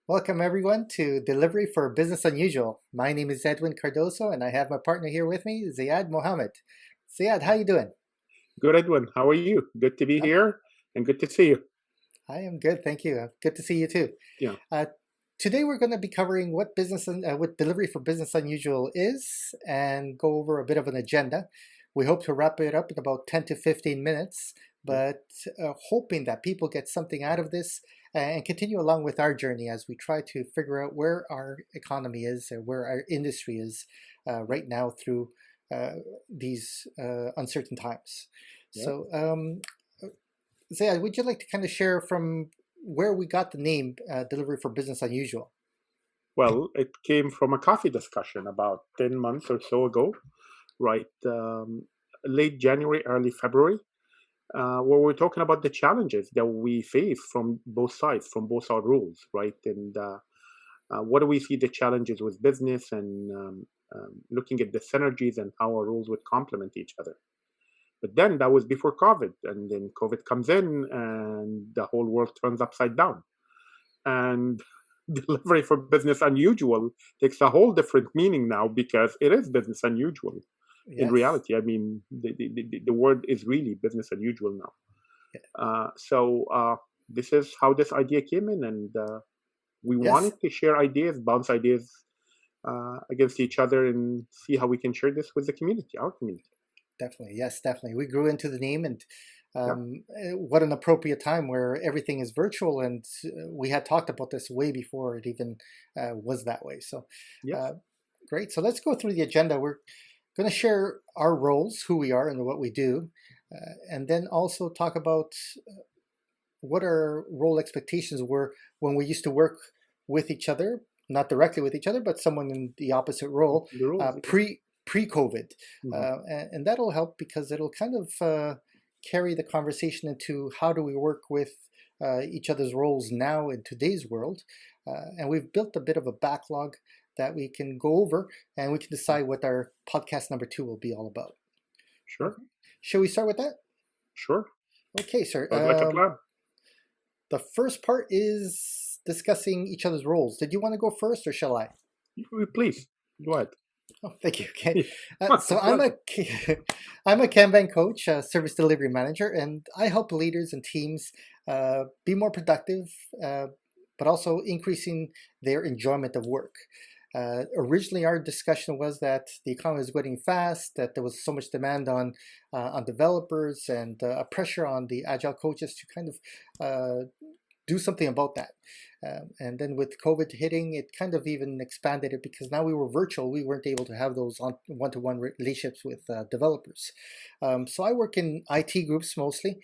Welcome everyone to Delivery for Business Unusual. My name is Edwin Cardoso and I have my partner here with me, Ziyad Mohamed. Ziyad, how you doing? Good, Edwin. How are you? Good to be Uh, here and good to see you. I am good, thank you. Good to see you too. Yeah. Uh, Today we're going to be covering what Delivery for Business Unusual is and go over a bit of an agenda. We hope to wrap it up in about 10 to 15 minutes, Yeah. but hoping that people get something out of this and continue along with our journey as we try to figure out where our economy is and where our industry is right now through these uncertain times. Yeah. So, Zaya, would you like to kind of share from where we got the name Delivery for Business Unusual? Well, it came from a coffee discussion about 10 months or so ago, right? Late January, early February, where we're talking about the challenges that we face from both sides, from both our roles, right? And what do we see the challenges with business and looking at the synergies and how our roles would complement each other. But then that was before COVID, and then COVID comes in, and the whole world turns upside down. And delivery for business unusual takes a whole different meaning now because it is business unusual. In Yes. reality, I mean, the word is really business unusual now. Yeah. So this is how this idea came in, and we Yes, wanted to share ideas, bounce ideas against each other, and see how we can share this with the community, our community. definitely. Yes, definitely. We grew into the name, and Yeah. what an appropriate time where everything is virtual. And we had talked about this way before it even was that way. So, Yes. uh, great. So, let's go through the agenda. We're going to share our roles, who we are, and what we do, and then also talk about what our role expectations were when we used to work with each other, not directly with each other, but someone in the opposite role, The rules. Yeah. pre-COVID, Mhm. and that'll help because it'll kind of carry the conversation into how do we work with each other's roles now in today's world, and we've built a bit of a backlog that we can go over, and we can decide what our podcast number 2 will be all about. Sure. Okay, shall we start with that? Sure. Okay, sir. Sounds like a plan. The first part is discussing each other's roles. Did you want to go first, or shall I? Please go ahead. Oh, thank you. Okay, My so I'm a pleasure. I'm a Kanban coach, a service delivery manager, and I help leaders and teams be more productive, uh, but also increasing their enjoyment of work. Originally, our discussion was that the economy was getting fast, that there was so much demand on developers, and a pressure on the agile coaches to kind of do something about that. And then with COVID hitting, it kind of even expanded it because now we were virtual. We weren't able to have those one-to-one relationships with developers. So I work in IT groups mostly.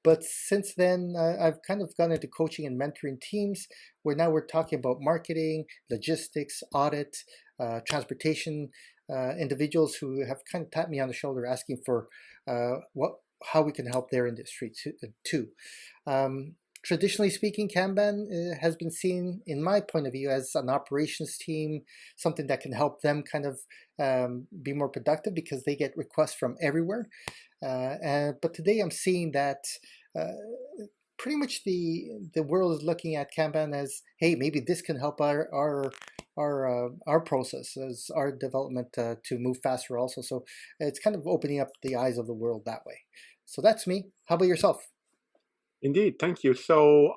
But since then, I've kind of gone into coaching and mentoring teams where now we're talking about marketing, logistics, audit, transportation, individuals who have kind of tapped me on the shoulder asking for how we can help their industry too. Um, Traditionally speaking, Kanban has been seen, in my point of view, as an operations team, something that can help them kind of be more productive because they get requests from everywhere. But today I'm seeing that uh, pretty much the world is looking at Kanban as, hey, maybe this can help our processes, our development to move faster also. So it's kind of opening up the eyes of the world that way. So that's me. How about yourself? Indeed, thank you. So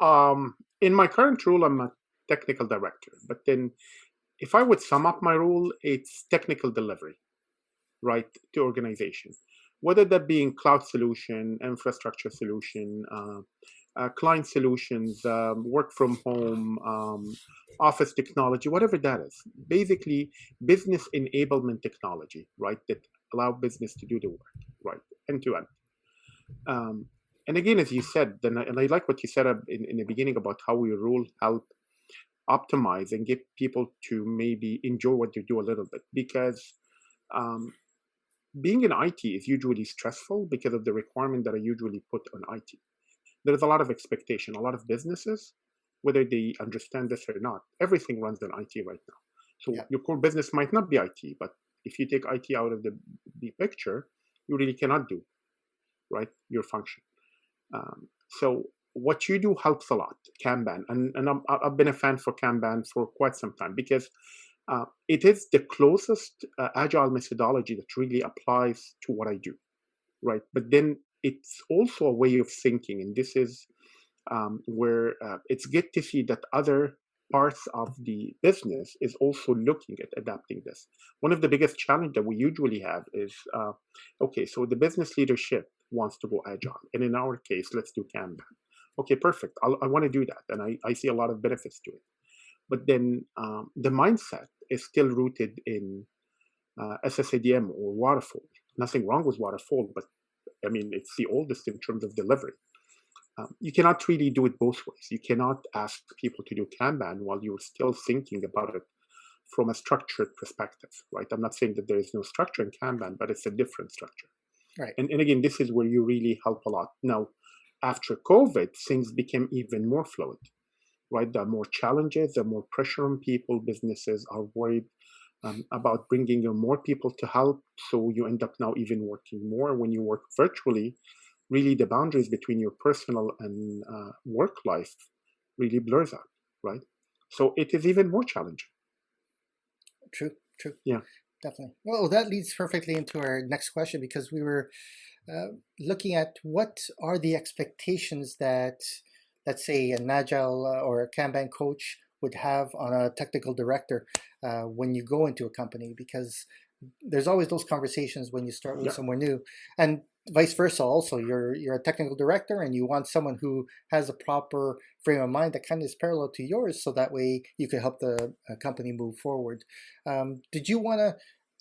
in my current role, I'm a technical director. But then, if I would sum up my role, it's technical delivery, right, to organization. Whether that being cloud solution, infrastructure solution, client solutions, work from home, office technology, whatever that is. Basically, business enablement technology, right, that allow business to do the work, right, end to end. Um, and again, as you said, and I like what you said in the beginning about how we rule help optimize and get people to maybe enjoy what they do a little bit because um, being in IT is usually stressful because of the requirement that I usually put on IT. There is a lot of expectation. A lot of businesses, whether they understand this or not, everything runs on IT right now. So Yeah. your core business might not be IT, but if you take IT out of the picture, you really cannot do right your function. So what you do helps a lot, Kanban, and I've been a fan for Kanban for quite some time because it is the closest agile methodology that really applies to what I do, right? But then it's also a way of thinking, and this is where it's good to see that other parts of the business is also looking at adapting this. One of the biggest challenge that we usually have is, okay, so the business leadership wants to go agile, and in our case, let's do Kanban. Okay, perfect. I want to do that, and I see a lot of benefits to it. But then the mindset is still rooted in SSADM or waterfall. Nothing wrong with waterfall, but I mean, it's the oldest in terms of delivery. You cannot really do it both ways. You cannot ask people to do Kanban while you're still thinking about it from a structured perspective, right? I'm not saying that there is no structure in Kanban, but it's a different structure. Right. And again, this is where you really help a lot. Now, after COVID, things became even more fluid, right? There are more challenges, there are more pressure on people. Businesses are worried about bringing in more people to help. So you end up now even working more. When you work virtually, really the boundaries between your personal and work life really blurs out, right? So it is even more challenging. True. True. Yeah. Definitely. Well, that leads perfectly into our next question because we were looking at what are the expectations that, let's say, an agile or a Kanban coach would have on a technical director when you go into a company, because there's always those conversations when you start with Yeah. somewhere new, and vice versa. Also, you're a technical director and you want someone who has a proper frame of mind that kind of is parallel to yours, so that way you can help the company move forward. Did you want to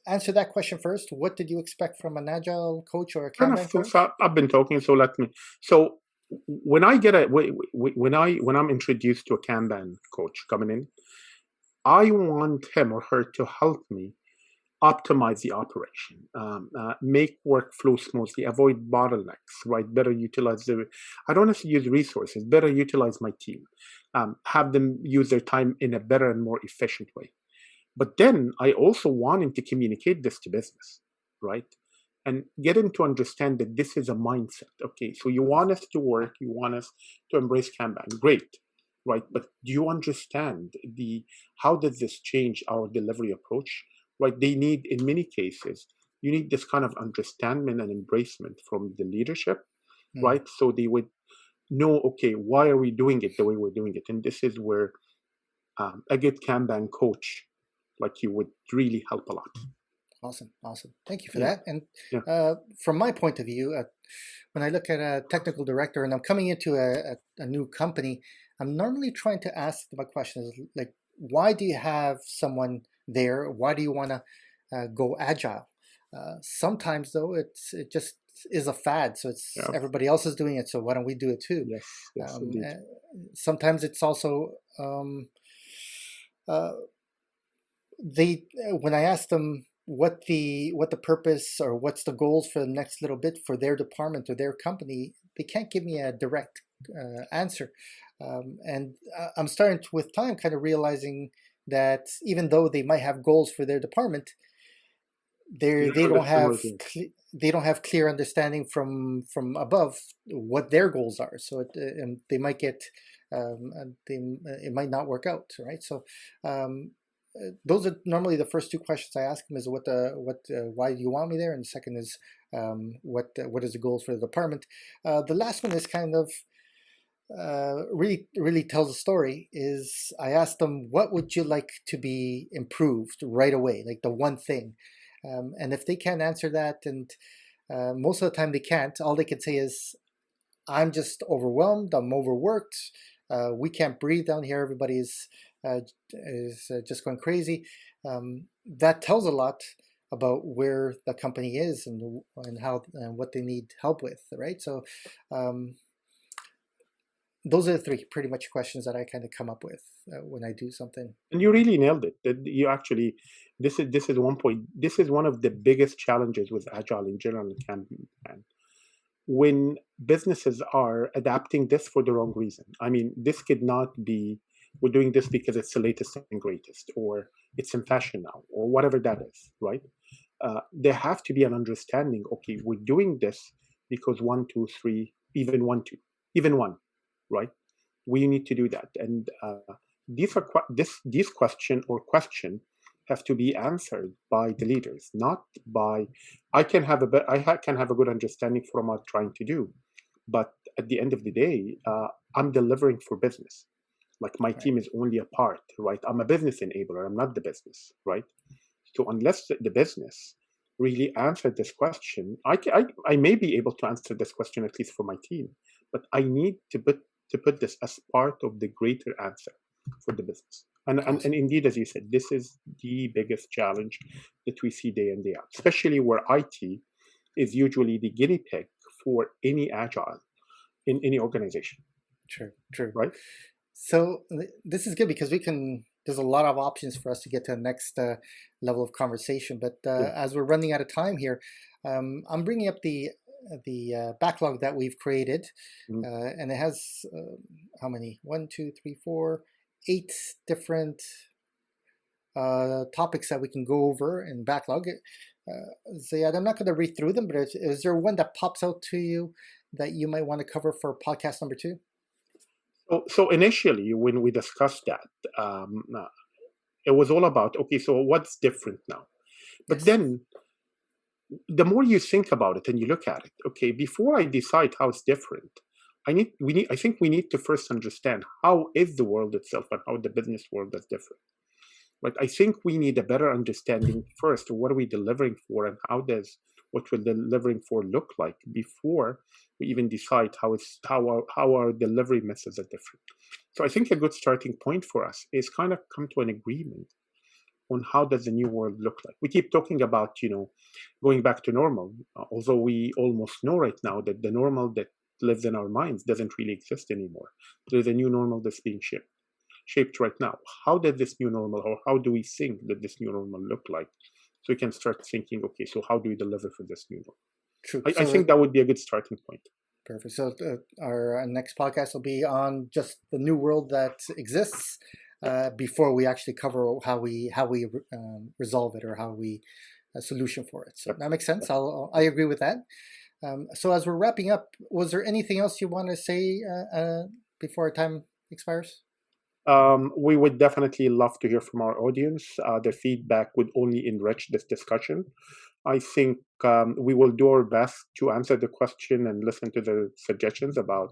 answer that question first? What did you expect from an agile coach or a Fair enough. Kanban So coach? I've been talking, so let me. So when I get a when I'm introduced to a Kanban coach coming in, I want him or her to help me optimize the operation, make workflow smoothly, avoid bottlenecks, right? Better utilize the, I don't have to use resources, better utilize my team, have them use their time in a better and more efficient way. But then I also want him to communicate this to business, right? And get him to understand that this is a mindset. Okay, so you want us to work, you want us to embrace Kanban, great, right? But do you understand the how does this change our delivery approach? Right? They need, in many cases, you need this kind of understanding and embracement from the leadership, Mm, right? So they would know, okay, why are we doing it the way we're doing it? And this is where a good Kanban coach like you would really help a lot. awesome, awesome. Thank you for Yeah, that. And yeah. from my point of view, when I look at a technical director and I'm coming into a new company, I'm normally trying to ask them a question like, why do you have someone there? Why do you want to go agile? Sometimes though, it just is a fad. So it's Yeah. everybody else is doing it. So why don't we do it too? Yes, yes, Um, indeed. uh, Sometimes it's also uh, they when I ask them what the purpose or what's the goals for the next little bit for their department or their company, they can't give me a direct answer. And I'm starting to, with time, kind of realizing that even though they might have goals for their department, You they don't don't understand what have it is. they don't have clear understanding from above what their goals are. So and they might get it might not work out, right? So um, those are normally the first two questions I ask them: is why do you want me there, and the second is what is the goals for the department. The last one is kind of really tells a story. Is I asked them, what would you like to be improved right away, like the one thing, and if they can't answer that, and most of the time they can't, all they can say is, I'm just overwhelmed, I'm overworked, we can't breathe down here, everybody is just going crazy. That tells a lot about where the company is and how and what they need help with, right? So um, those are the three pretty much questions that I kind of come up with when I do something. And you really nailed it. That you actually, this is one point. This is one of the biggest challenges with agile in general and Kanban. When businesses are adapting this for the wrong reason. I mean, this could not be, we're doing this because it's the latest and greatest, or it's in fashion now, or whatever that is, right? There have to be an understanding, okay, we're doing this because one, two, three, even one, two, even one. right? We need to do that, and these question have to be answered by the leaders, not by can have a good understanding from what I'm trying to do, but at the end of the day, I'm delivering for business. Like my Right. team is only a part, right? I'm a business enabler. I'm not the business, right? So unless the business really answered this question, I may be able to answer this question at least for my team, but I need to put this as part of the greater answer for the business. And Awesome. indeed, as you said, this is the biggest challenge that we see day in, day out, especially where IT is usually the guinea pig for any agile in any organization, True. True. right? So this is good because we can. There's a lot of options for us to get to the next level of conversation. But Yeah. as we're running out of time here, I'm bringing up the backlog that we've created, Mhm. and it has how many? One, two, three, four, 8 different topics that we can go over in backlog. Zayad, I'm not going to read through them, but is there one that pops out to you that you might want to cover for podcast number 2? So initially, when we discussed that, it was all about, okay, so what's different now? But Yes. then the more you think about it and you look at it, okay, before I decide how it's different, I think we need to first understand how is the world itself and how the business world is different. But I think we need a better understanding first of what are we delivering for and how does what we're delivering for look like before we even decide how our delivery methods are different. So I think a good starting point for us is kind of come to an agreement on how does the new world look like. We keep talking about, going back to normal, although we almost know right now that the normal that lives in our minds doesn't really exist anymore. There's a new normal that's being shaped right now. How does this new normal, or how do we think that this new normal look like? So we can start thinking, okay, so how do we deliver for this new normal? True. I So think that would be a good starting point. perfect. So our next podcast will be on just the new world that exists before we actually cover how we resolve it or how we a solution for it. So Yep. that makes sense. I agree with that. So as we're wrapping up, was there anything else you want to say before our time expires? We would definitely love to hear from our audience. Their feedback would only enrich this discussion. I think we will do our best to answer the question and listen to the suggestions about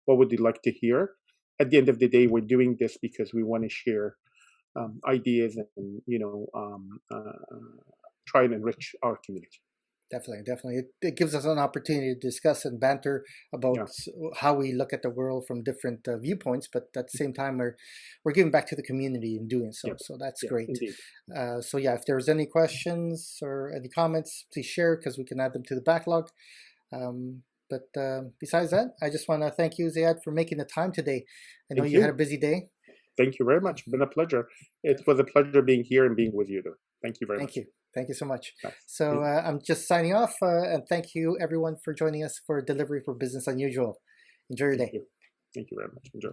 what would you like to hear. At the end of the day, we're doing this because we want to share ideas and try and enrich our community. Definitely, definitely. It gives us an opportunity to discuss and banter about Yeah, how we look at the world from different viewpoints, but at the same time, we're giving back to the community in doing so. yeah, So that's yeah, great. indeed. So yeah, if there's any questions or any comments, please share because we can add them to the backlog. But besides that, I just want to thank you, Ziyad, for making the time today. I know Thank you had you. a busy day. Thank you very much. Been a pleasure. It was a pleasure being here and being with you, though. Thank you very Thank much. you. Thank you so much. Nice. So I'm just signing off and thank you everyone for joining us for Delivery for Business Unusual. Enjoy your Thank day. you. Thank you very much. Enjoy.